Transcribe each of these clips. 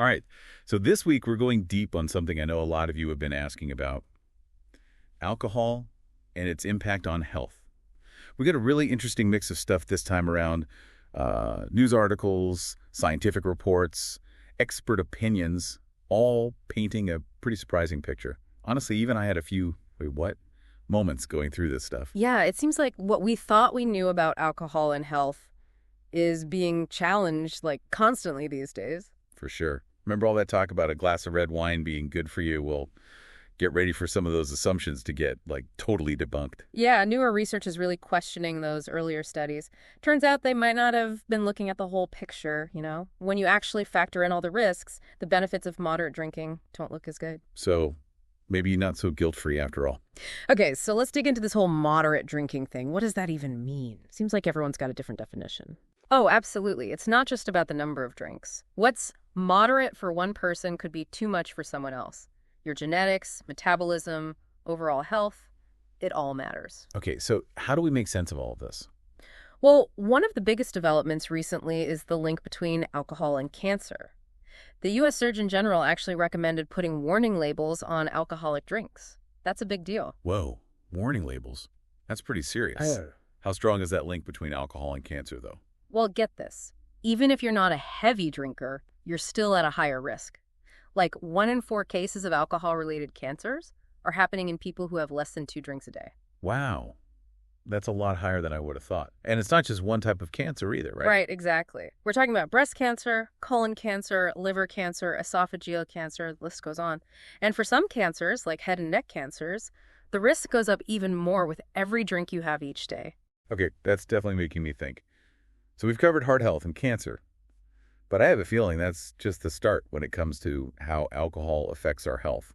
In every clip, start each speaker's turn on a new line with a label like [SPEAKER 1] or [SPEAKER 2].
[SPEAKER 1] All right. So this week we're going deep on something I know a lot of you have been asking about, alcohol and its impact on health. We got a really interesting mix of stuff this time around. News articles, scientific reports, expert opinions, all painting a pretty surprising picture. Honestly, even I had a few, wait, what? Moments going through this stuff.
[SPEAKER 2] Yeah, it seems like what we thought we knew about alcohol and health is being challenged like constantly these days.
[SPEAKER 1] For sure. Remember all that talk about a glass of red wine being good for you? Well, get ready for some of those assumptions to get, like, totally debunked.
[SPEAKER 2] Yeah, newer research is really questioning those earlier studies. Turns out they might not have been looking at the whole picture, you know? When you actually factor in all the risks, the benefits of moderate drinking don't look as good.
[SPEAKER 1] So maybe not so guilt-free after all.
[SPEAKER 2] Okay, so let's dig into this whole moderate drinking thing. What does that even mean? Seems like everyone's got a different definition. Oh, absolutely. It's not just about the number of drinks. What's moderate for one person could be too much for someone else. Your genetics, metabolism, overall health, it all matters.
[SPEAKER 1] Okay, so how do we make sense of all of this?
[SPEAKER 2] Well, one of the biggest developments recently is the link between alcohol and cancer. The U.S. Surgeon General actually recommended putting warning labels on alcoholic drinks. That's a big deal.
[SPEAKER 1] Whoa, warning labels. That's pretty serious. How strong is that link between alcohol and cancer, though?
[SPEAKER 2] Well, get this. Even if you're not a heavy drinker, you're still at a higher risk. Like 1 in 4 cases of alcohol-related cancers are happening in people who have less than 2 drinks a day.
[SPEAKER 1] Wow. That's a lot higher than I would have thought. And it's not just one type of cancer either, right?
[SPEAKER 2] Right, exactly. We're talking about breast cancer, colon cancer, liver cancer, esophageal cancer, the list goes on. And for some cancers, like head and neck cancers, the risk goes up even more with every drink you have each day.
[SPEAKER 1] Okay, that's definitely making me think. So we've covered heart health and cancer, but I have a feeling that's just the start when it comes to how alcohol affects our health.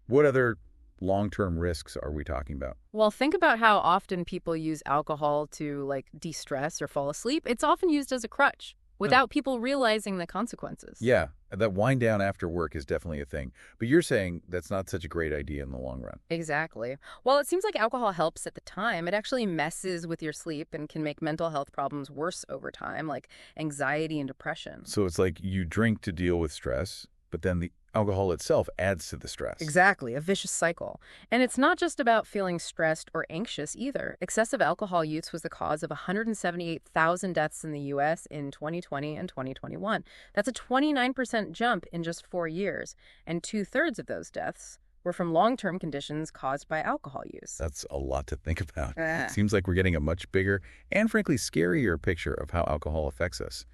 [SPEAKER 1] What other long-term risks are we talking about?
[SPEAKER 2] Well, think about how often people use alcohol to, like, de-stress or fall asleep. It's often used as a crutch without people realizing the consequences.
[SPEAKER 1] Yeah, that wind down after work is definitely a thing. But you're saying that's not such a great idea in the long run.
[SPEAKER 2] Exactly. While it seems like alcohol helps at the time, it actually messes with your sleep and can make mental health problems worse over time, like anxiety and depression.
[SPEAKER 1] So it's like you drink to deal with stress, but then the alcohol itself adds to the stress.
[SPEAKER 2] Exactly, a vicious cycle. And it's not just about feeling stressed or anxious either. Excessive alcohol use was the cause of 178,000 deaths in the U.S. in 2020 and 2021. That's a 29% jump in just 4 years. And 2/3 of those deaths were from long-term conditions caused by alcohol use.
[SPEAKER 1] That's a lot to think about. Seems like we're getting a much bigger and frankly scarier picture of how alcohol affects us.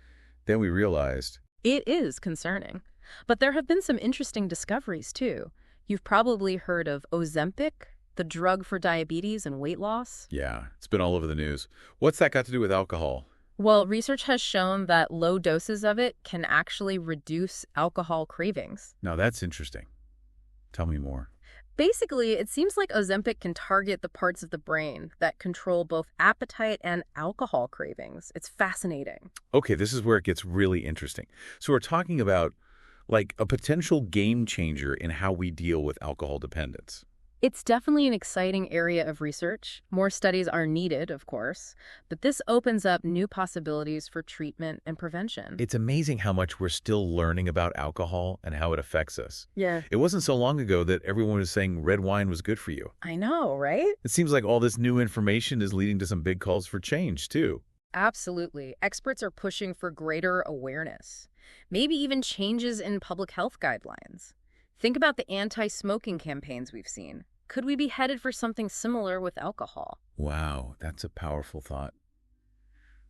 [SPEAKER 1] Then we realized
[SPEAKER 2] It is concerning. But there have been some interesting discoveries, too. You've probably heard of Ozempic, the drug for diabetes and weight loss.
[SPEAKER 1] yeah, it's been all over the news. What's that got to do with alcohol?
[SPEAKER 2] Well, research has shown that low doses of it can actually reduce alcohol cravings.
[SPEAKER 1] Now that's interesting. Tell me more.
[SPEAKER 2] Basically, it seems like Ozempic can target the parts of the brain that control both appetite and alcohol cravings. It's fascinating.
[SPEAKER 1] Okay, this is where it gets really interesting. So we're talking about like a potential game changer in how we deal with alcohol dependence.
[SPEAKER 2] It's definitely an exciting area of research. More studies are needed, of course, but this opens up new possibilities for treatment and prevention.
[SPEAKER 1] It's amazing how much we're still learning about alcohol and how it affects us.
[SPEAKER 2] Yeah.
[SPEAKER 1] It wasn't so long ago that everyone was saying red wine was good for you.
[SPEAKER 2] I know, right?
[SPEAKER 1] It seems like all this new information is leading to some big calls for change, too.
[SPEAKER 2] Absolutely. Experts are pushing for greater awareness, maybe even changes in public health guidelines. Think about the anti-smoking campaigns we've seen. Could we be headed for something similar with alcohol?
[SPEAKER 1] Wow, that's a powerful thought.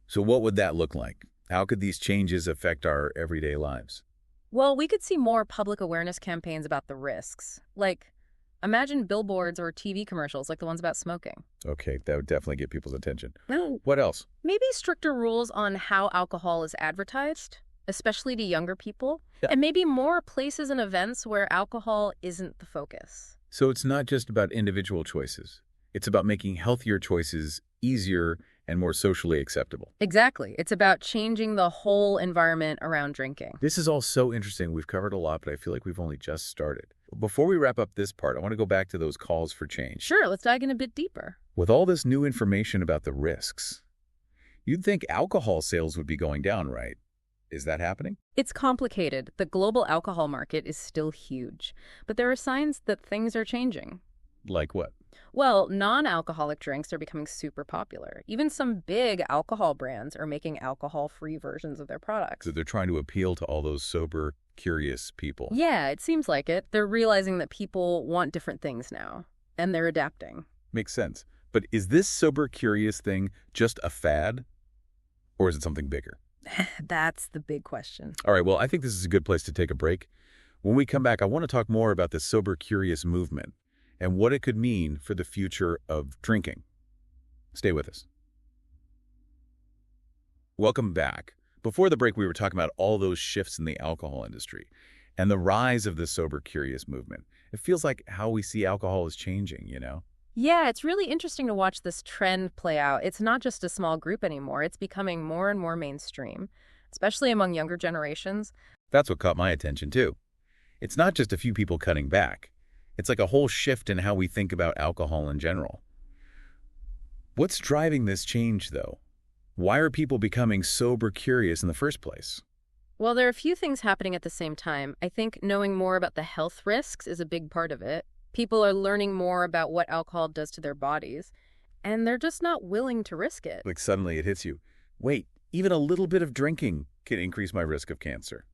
[SPEAKER 1] So what would that look like? How could these changes affect our everyday lives?
[SPEAKER 2] Well, we could see more public awareness campaigns about the risks. Like, imagine billboards or TV commercials like the ones about smoking.
[SPEAKER 1] Okay, that would definitely get people's attention.
[SPEAKER 2] No.
[SPEAKER 1] What else?
[SPEAKER 2] Maybe stricter rules on how alcohol is advertised, especially to younger people.
[SPEAKER 1] Yeah.
[SPEAKER 2] And maybe more places and events where alcohol isn't the focus.
[SPEAKER 1] So it's not just about individual choices. It's about making healthier choices easier and more socially acceptable.
[SPEAKER 2] Exactly. It's about changing the whole environment around drinking.
[SPEAKER 1] This is all so interesting. We've covered a lot, but I feel like we've only just started. Before we wrap up this part, I want to go back to those calls for change.
[SPEAKER 2] Sure, let's dive in a bit deeper.
[SPEAKER 1] With all this new information about the risks, you'd think alcohol sales would be going down, right? Is that happening?
[SPEAKER 2] It's complicated. The global alcohol market is still huge, but there are signs that things are changing.
[SPEAKER 1] Like what?
[SPEAKER 2] Well, non-alcoholic drinks are becoming super popular. Even some big alcohol brands are making alcohol-free versions of their products.
[SPEAKER 1] So they're trying to appeal to all those sober, curious people.
[SPEAKER 2] Yeah, it seems like it. They're realizing that people want different things now, and they're adapting.
[SPEAKER 1] Makes sense. But is this sober, curious thing just a fad? Or is it something bigger?
[SPEAKER 2] That's the big question.
[SPEAKER 1] All right, well, I think this is a good place to take a break. When we come back, I want to talk more about the sober, curious movement and what it could mean for the future of drinking. Stay with us. Welcome back. Before the break, we were talking about all those shifts in the alcohol industry and the rise of the sober, curious movement. It feels like how we see alcohol is changing, you know?
[SPEAKER 2] Yeah, it's really interesting to watch this trend play out. It's not just a small group anymore. It's becoming more and more mainstream, especially among younger generations.
[SPEAKER 1] That's what caught my attention, too. It's not just a few people cutting back. It's like a whole shift in how we think about alcohol in general. What's driving this change, though? Why are people becoming sober curious in the first place?
[SPEAKER 2] Well, there are a few things happening at the same time. I think knowing more about the health risks is a big part of it. People are learning more about what alcohol does to their bodies, and they're just not willing to risk it.
[SPEAKER 1] Like suddenly it hits you. Wait, even a little bit of drinking can increase my risk of cancer.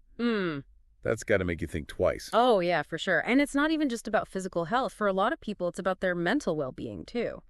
[SPEAKER 1] That's got to make you think twice.
[SPEAKER 2] Oh, yeah, for sure. And it's not even just about physical health. For a lot of people, it's about their mental well-being, too.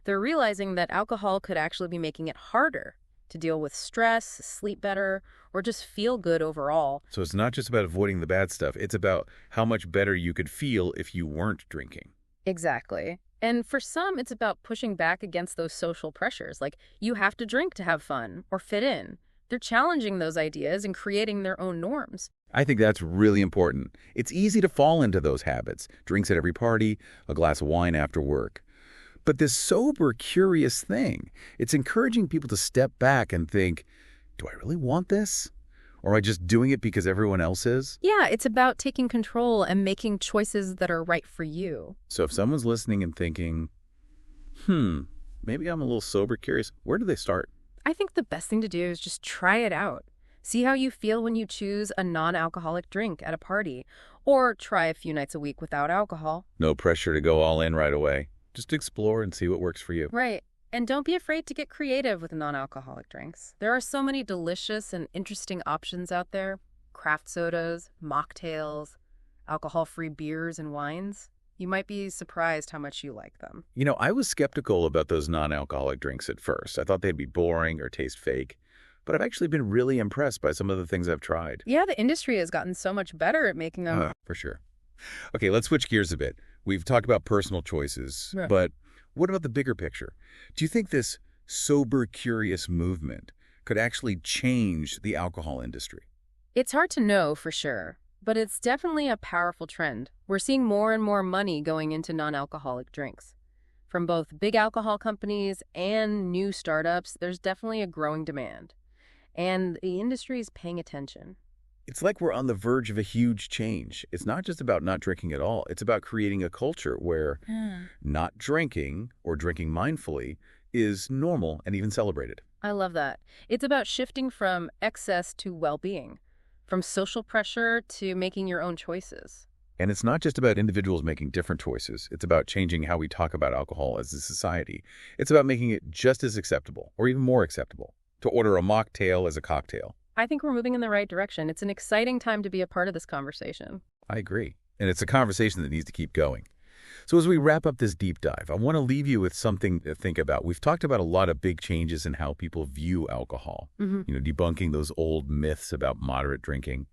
[SPEAKER 2] They're realizing that alcohol could actually be making it harder to deal with stress, sleep better, or just feel good overall.
[SPEAKER 1] So it's not just about avoiding the bad stuff. It's about how much better you could feel if you weren't drinking.
[SPEAKER 2] Exactly. And for some, it's about pushing back against those social pressures, like you have to drink to have fun or fit in. They're challenging those ideas and creating their own norms.
[SPEAKER 1] I think that's really important. It's easy to fall into those habits. Drinks at every party, a glass of wine after work. But this sober, curious thing, it's encouraging people to step back and think, do I really want this? Or am I just doing it because everyone else is?
[SPEAKER 2] Yeah, it's about taking control and making choices that are right for you.
[SPEAKER 1] So if someone's listening and thinking, maybe I'm a little sober curious, where do they start?
[SPEAKER 2] I think the best thing to do is just try it out. See how you feel when you choose a non-alcoholic drink at a party, or try a few nights a week without alcohol.
[SPEAKER 1] No pressure to go all in right away. Just explore and see what works for you.
[SPEAKER 2] Right. And don't be afraid to get creative with non-alcoholic drinks. There are so many delicious and interesting options out there. Craft sodas, mocktails, alcohol-free beers and wines. You might be surprised how much you like them.
[SPEAKER 1] You know, I was skeptical about those non-alcoholic drinks at first. I thought they'd be boring or taste fake. But I've actually been really impressed by some of the things I've tried.
[SPEAKER 2] Yeah, the industry has gotten so much better at making them.
[SPEAKER 1] For sure. Okay, let's switch gears a bit. We've talked about personal choices,
[SPEAKER 2] Yeah.
[SPEAKER 1] but what about the bigger picture? Do you think this sober, curious movement could actually change the alcohol industry?
[SPEAKER 2] It's hard to know for sure, but it's definitely a powerful trend. We're seeing more and more money going into non-alcoholic drinks. From both big alcohol companies and new startups, there's definitely a growing demand. And the industry is paying attention.
[SPEAKER 1] It's like we're on the verge of a huge change. It's not just about not drinking at all. It's about creating a culture where not drinking or drinking mindfully is normal and even celebrated.
[SPEAKER 2] I love that. It's about shifting from excess to well-being, from social pressure to making your own choices.
[SPEAKER 1] And it's not just about individuals making different choices. It's about changing how we talk about alcohol as a society. It's about making it just as acceptable, or even more acceptable, to order a mocktail as a cocktail.
[SPEAKER 2] I think we're moving in the right direction. It's an exciting time to be a part of this conversation.
[SPEAKER 1] I agree. And it's a conversation that needs to keep going. So as we wrap up this deep dive, I want to leave you with something to think about. We've talked about a lot of big changes in how people view alcohol, debunking those old myths about moderate drinking,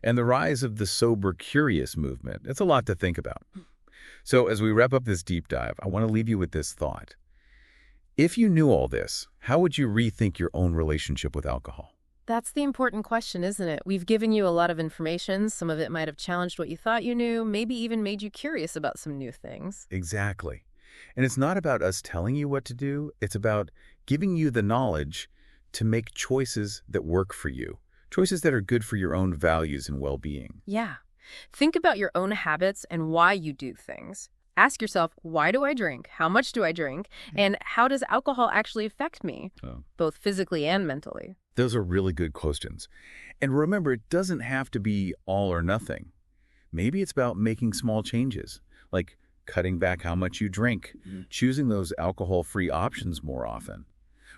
[SPEAKER 1] and the rise of the sober curious movement. It's a lot to think about. So as we wrap up this deep dive, I want to leave you with this thought. If you knew all this, how would you rethink your own relationship with alcohol?
[SPEAKER 2] That's the important question, isn't it? We've given you a lot of information. Some of it might have challenged what you thought you knew, maybe even made you curious about some new things.
[SPEAKER 1] Exactly. And it's not about us telling you what to do. It's about giving you the knowledge to make choices that work for you, choices that are good for your own values and well-being.
[SPEAKER 2] Yeah. Think about your own habits and why you do things. Ask yourself, why do I drink? How much do I drink? And how does alcohol actually affect me,
[SPEAKER 1] Oh.
[SPEAKER 2] both physically and mentally?
[SPEAKER 1] Those are really good questions. And remember, it doesn't have to be all or nothing. Maybe it's about making small changes, like cutting back how much you drink, choosing those alcohol-free options more often,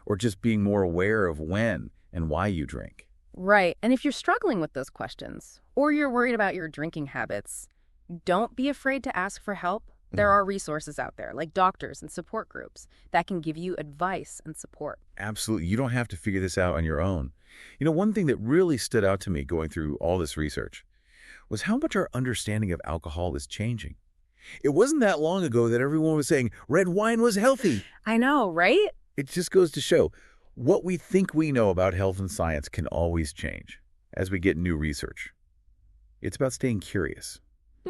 [SPEAKER 1] or just being more aware of when and why you drink.
[SPEAKER 2] Right. And if you're struggling with those questions, or you're worried about your drinking habits, don't be afraid to ask for help. There are resources out there, like doctors and support groups, that can give you advice and support.
[SPEAKER 1] Absolutely. You don't have to figure this out on your own. One thing that really stood out to me going through all this research was how much our understanding of alcohol is changing. It wasn't that long ago that everyone was saying red wine was healthy.
[SPEAKER 2] I know, right?
[SPEAKER 1] It just goes to show what we think we know about health and science can always change as we get new research. It's about staying curious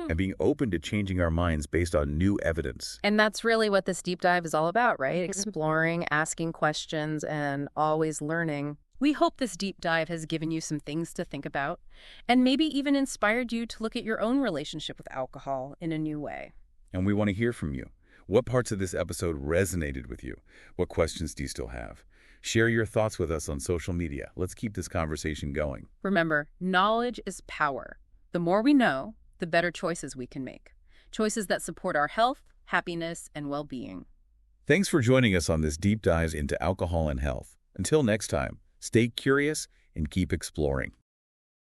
[SPEAKER 1] and being open to changing our minds based on new evidence.
[SPEAKER 2] And that's really what this deep dive is all about, right? Exploring, asking questions, and always learning. We hope this deep dive has given you some things to think about and maybe even inspired you to look at your own relationship with alcohol in a new way.
[SPEAKER 1] And we want to hear from you. What parts of this episode resonated with you? What questions do you still have? Share your thoughts with us on social media. Let's keep this conversation going.
[SPEAKER 2] Remember, knowledge is power. The more we know, the better choices we can make. Choices that support our health, happiness, and well-being.
[SPEAKER 1] Thanks for joining us on this deep dive into alcohol and health. Until next time, stay curious and keep exploring.